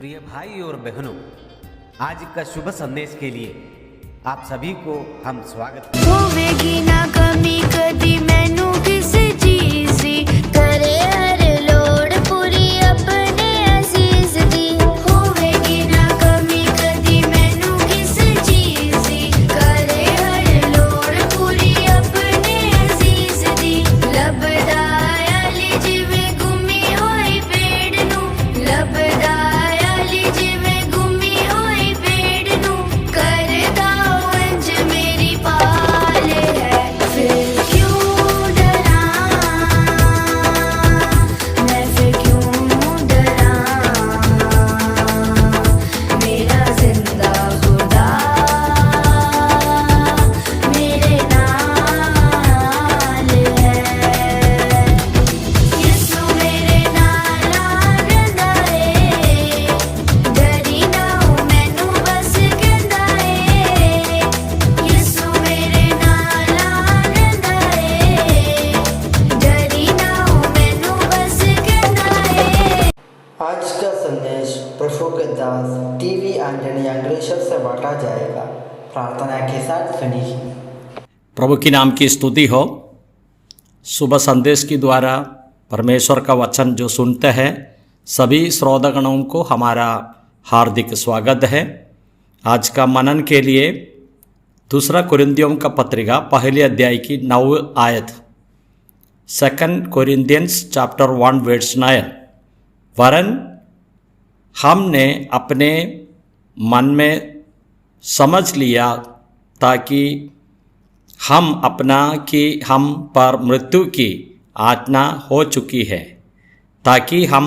प्रिय भाई और बहनों, आज का शुभ संदेश के लिए आप सभी को हम स्वागत करते हैं। होवेगी ना कमी कदी मैनू किस चीज दी, करे हर लोड़ पूरी अपने अजीज दी। होवेगी ना कमी कदी मैनू किस चीज दी, करे हर लोड़ पूरी अपने अजीज दी। लभदा आली जिवें गुमी होई पेड़ नू, लभदा आली जिवें गुमी होई पेड़ नू, करदा वंज मेरी पाल है। फिर क्यों डरा मैं, फिर क्यों डरा, मेरा जिंदा खुदा मेरे नाल है। यीशु मेरे नाल रंदा है, डरी ना हूं मैनू बस कहंदा है। यीशु मेरे नाल रंदा है, डरी ना हूं मैनू बस कहंदा है। आज का संदेश प्रभु के दास टीवी आंजनी अंग्रेश्वर से बांटा जाएगा। प्रार्थना के साथ सुनिए। प्रभु की नाम की स्तुति हो। सुबह संदेश के द्वारा परमेश्वर का वचन जो सुनते हैं सभी श्रोतागणों को हमारा हार्दिक स्वागत है। आज का मनन के लिए दूसरा कुरिन्थियों का पत्रिका पहले अध्याय की 9 आयत, 2 कोरिन्थियंस चैप्टर 1 वर्स 9। वरन हमने अपने मन में समझ लिया ताकि हम अपना कि हम पर मृत्यु की आज्ञा हो चुकी है, ताकि हम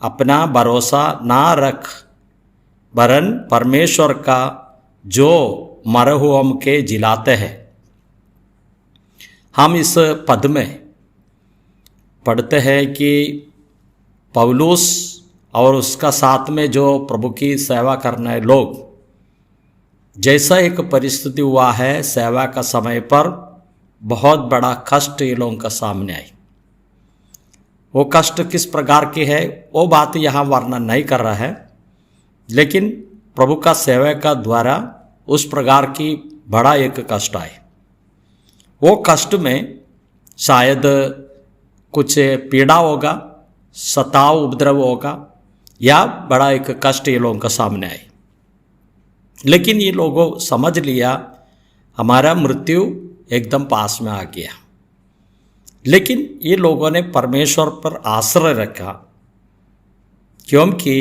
अपना भरोसा ना रख वरन परमेश्वर का जो मरे हुओं के जिलाते हैं। हम इस पद में पढ़ते हैं कि पौलुस और उसका साथ में जो प्रभु की सेवा करने लोग, जैसा एक परिस्थिति हुआ है सेवा का समय पर बहुत बड़ा कष्ट ये लोगों का सामने आई। वो कष्ट किस प्रकार की है वो बात यहाँ वर्णन नहीं कर रहा है, लेकिन प्रभु का सेवा का द्वारा उस प्रकार की बड़ा एक कष्ट आए। वो कष्ट में शायद कुछ पीड़ा होगा, सताव उपद्रव होगा, या बड़ा एक कष्ट ये लोगों का सामने आए। लेकिन ये लोगों समझ लिया हमारा मृत्यु एकदम पास में आ गया। लेकिन ये लोगों ने परमेश्वर पर आश्रय रखा, क्योंकि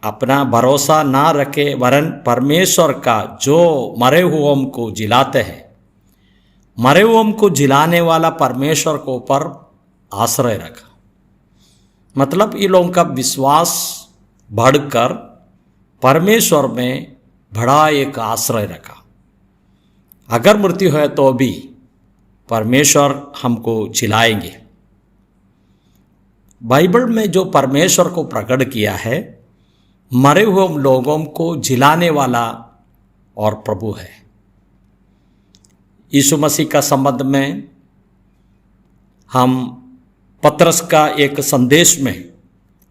अपना भरोसा ना रखे वरन परमेश्वर का जो मरे हुओं को जिलाते हैं, मरे हुओं को जिलाने वाला परमेश्वर को ऊपर आश्रय रखा। मतलब ये लोगों का विश्वास बढ़कर परमेश्वर में बड़ा एक आश्रय रखा। अगर मृत्यु है तो भी परमेश्वर हमको जिलाएंगे। बाइबल में जो परमेश्वर को प्रकट किया है, मरे हुए लोगों को जिलाने वाला और प्रभु है। यीशु मसीह का संबंध में हम पतरस का एक संदेश में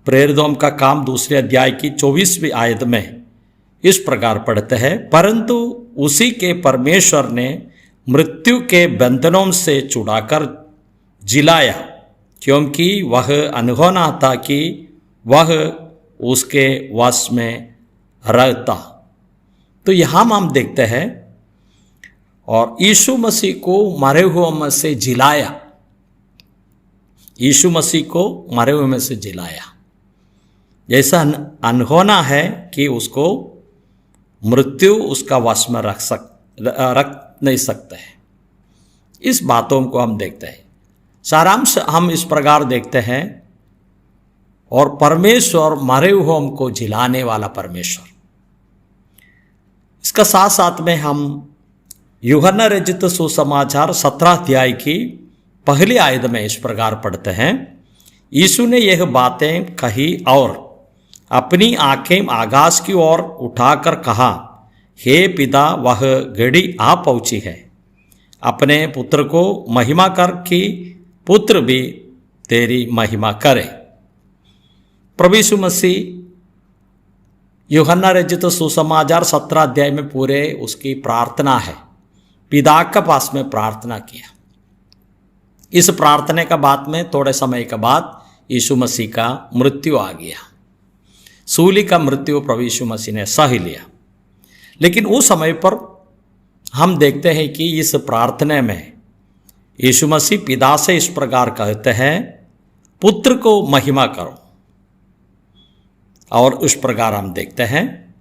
प्रेरितों का काम 2 अध्याय की 24वीं आयत में इस प्रकार पढ़ते हैं, परंतु उसी के परमेश्वर ने मृत्यु के बंधनों से छुड़ाकर जिलाया, क्योंकि वह अनहोना था कि वह उसके वश में रहता। तो यहाँ हम देखते हैं और यीशु मसीह को मरे हुए में से जिलाया। यीशु मसीह को मरे हुए में से जिलाया। जैसा अनहोना है कि उसको मृत्यु उसका वश में रख नहीं सकते हैं। इस बातों को हम देखते हैं। सारांश हम इस प्रकार देखते हैं, और परमेश्वर मरे हुओं को जिलाने वाला परमेश्वर। इसका साथ साथ में हम यूहन्ना रचित सुसमाचार 17 अध्याय की पहली आयत में इस प्रकार पढ़ते हैं, यीशु ने यह बातें कही और अपनी आंखें आकाश की ओर उठाकर कहा, हे पिता, वह घड़ी आ पहुंची है। अपने पुत्र को महिमा कर कि पुत्र भी तेरी महिमा करे। प्रभु यीशु मसीह यूहन्ना रचित सुसमाचार 17 अध्याय में पूरे उसकी प्रार्थना है, पिता के पास में प्रार्थना किया। इस प्रार्थना का बाद में थोड़े समय के बाद यीशु मसीह का मृत्यु आ गया। सूली का मृत्यु प्रभु यीशु मसीह ने सह लिया। लेकिन उस समय पर हम देखते हैं कि इस प्रार्थना में यीशु मसीह पिता से इस प्रकार कहते हैं, पुत्र को महिमा करो। और उस प्रकार हम देखते हैं,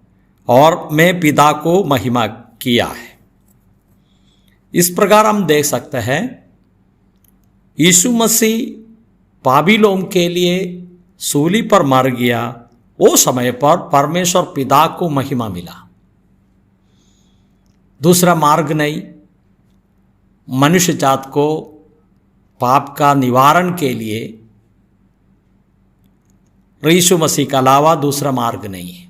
और मैं पिता को महिमा किया है। इस प्रकार हम देख सकते हैं यीशु मसीह पापी लोगों के लिए सूली पर मर गया। वो समय पर परमेश्वर पिता को महिमा मिला, दूसरा मार्ग नहीं। मनुष्य जात को पाप का निवारण के लिए यीशु मसीह के अलावा दूसरा मार्ग नहीं है।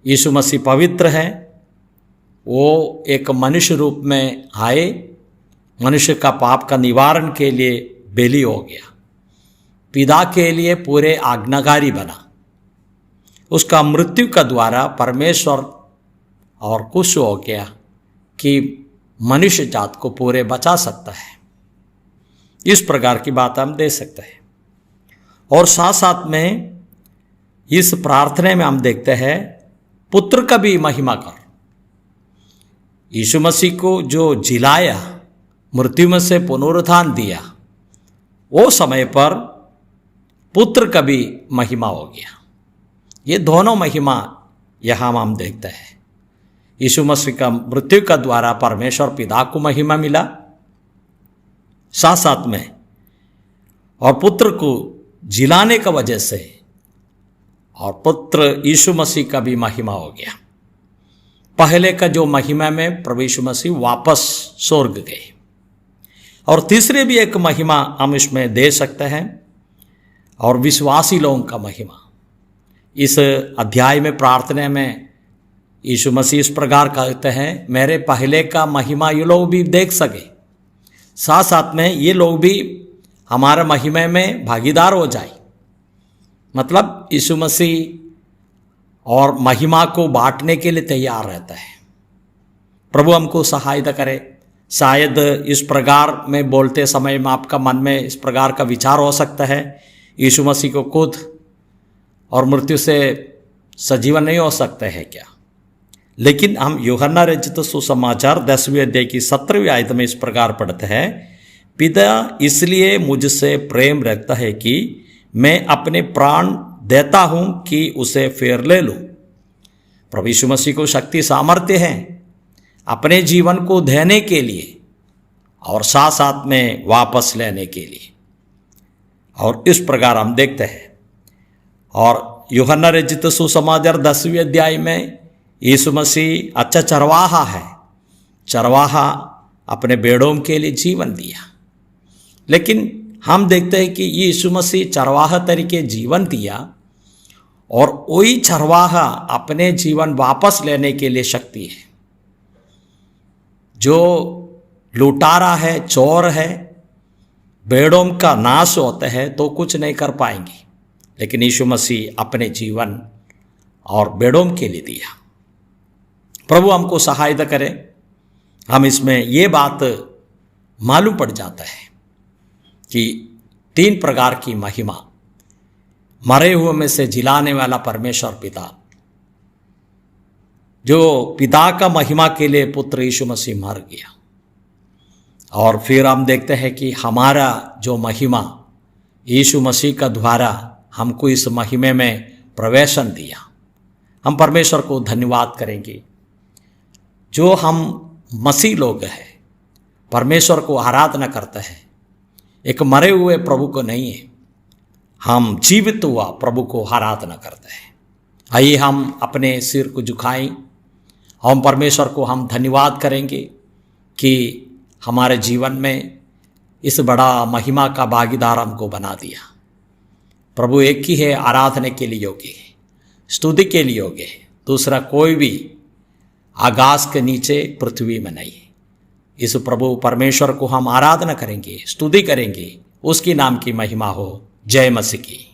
यीशु मसीह पवित्र है, वो एक मनुष्य रूप में आए, मनुष्य का पाप का निवारण के लिए बलि हो गया, पिता के लिए पूरे आज्ञाकारी बना। उसका मृत्यु का द्वारा परमेश्वर और खुश हो गया कि मनुष्य जात को पूरे बचा सकता है। इस प्रकार की बात हम दे सकते हैं। और साथ साथ में इस प्रार्थना में हम देखते हैं, पुत्र का भी महिमा कर। यीशु मसीह को जो जिलाया, मृत्यु में से पुनरुत्थान दिया, वो समय पर पुत्र का भी महिमा हो गया। ये दोनों महिमा यहाँ हम देखते हैं। यीशु मसीह का मृत्यु का द्वारा परमेश्वर पिता को महिमा मिला, साथ साथ में और पुत्र को जिलाने का वजह से और पुत्र यीशु मसीह का भी महिमा हो गया। पहले का जो महिमा में प्रभु यीशु मसीह वापस स्वर्ग गए। और तीसरे भी एक महिमा हम इसमें दे सकते हैं, और विश्वासी लोगों का महिमा। इस अध्याय में प्रार्थना में यीशु मसीह इस प्रकार कहते हैं, मेरे पहले का महिमा ये लोग भी देख सके, साथ साथ में ये लोग भी हमारे महिमा में भागीदार हो जाए। मतलब यीशु मसीह और महिमा को बांटने के लिए तैयार रहता है। प्रभु हमको सहायता करे। शायद इस प्रकार में बोलते समय में आपका मन में इस प्रकार का विचार हो सकता है, यीशु मसीह को खुद और मृत्यु से सजीवन नहीं हो सकते हैं क्या? लेकिन हम यूहन्ना रचित सुसमाचार 10वें अध्याय की 17वीं आयत में इस प्रकार पढ़ते हैं, पिता इसलिए मुझसे प्रेम रखता है कि मैं अपने प्राण देता हूं कि उसे फिर ले लूं। प्रभु यीशु मसीह को शक्ति सामर्थ्य है अपने जीवन को देने के लिए और साथ साथ में वापस लेने के लिए। और इस प्रकार हम देखते हैं। और यूहन्ना रचित सुसमाचार 10वें अध्याय में यीशु मसीह अच्छा चरवाहा है। चरवाहा अपने भेड़ों के लिए जीवन दिया। लेकिन हम देखते हैं कि यीशु मसीह चरवाहा तरीके जीवन दिया, और वही चरवाहा अपने जीवन वापस लेने के लिए शक्ति है। जो लुटारा है, चोर है, भेड़ों का नाश होता है तो कुछ नहीं कर पाएंगे, लेकिन यीशु मसीह अपने जीवन और भेड़ों के लिए दिया। प्रभु हमको सहायता करे। हम इसमें ये बात मालूम पड़ जाता है कि 3 प्रकार की महिमा, मरे हुए में से जिलाने वाला परमेश्वर पिता, जो पिता का महिमा के लिए पुत्र यीशु मसीह मर गया। और फिर हम देखते हैं कि हमारा जो महिमा यीशु मसीह का द्वारा हमको इस महिमा में प्रवेशन दिया। हम परमेश्वर को धन्यवाद करेंगे। जो हम मसीह लोग हैं, परमेश्वर को आराधना करते हैं, एक मरे हुए प्रभु को नहीं है, हम जीवित हुआ प्रभु को आराधना करते हैं। आइए हम अपने सिर को झुकाएं। हम परमेश्वर को हम धन्यवाद करेंगे कि हमारे जीवन में इस बड़ा महिमा का भागीदार हमको बना दिया। प्रभु एक ही है, आराधना के लिए योग्य है, स्तुति के लिए योग्य है। दूसरा कोई भी आकाश के नीचे पृथ्वी में नहीं है। इस प्रभु परमेश्वर को हम आराधना करेंगे, स्तुति करेंगे, उसकी नाम की महिमा हो। जय मसीह की।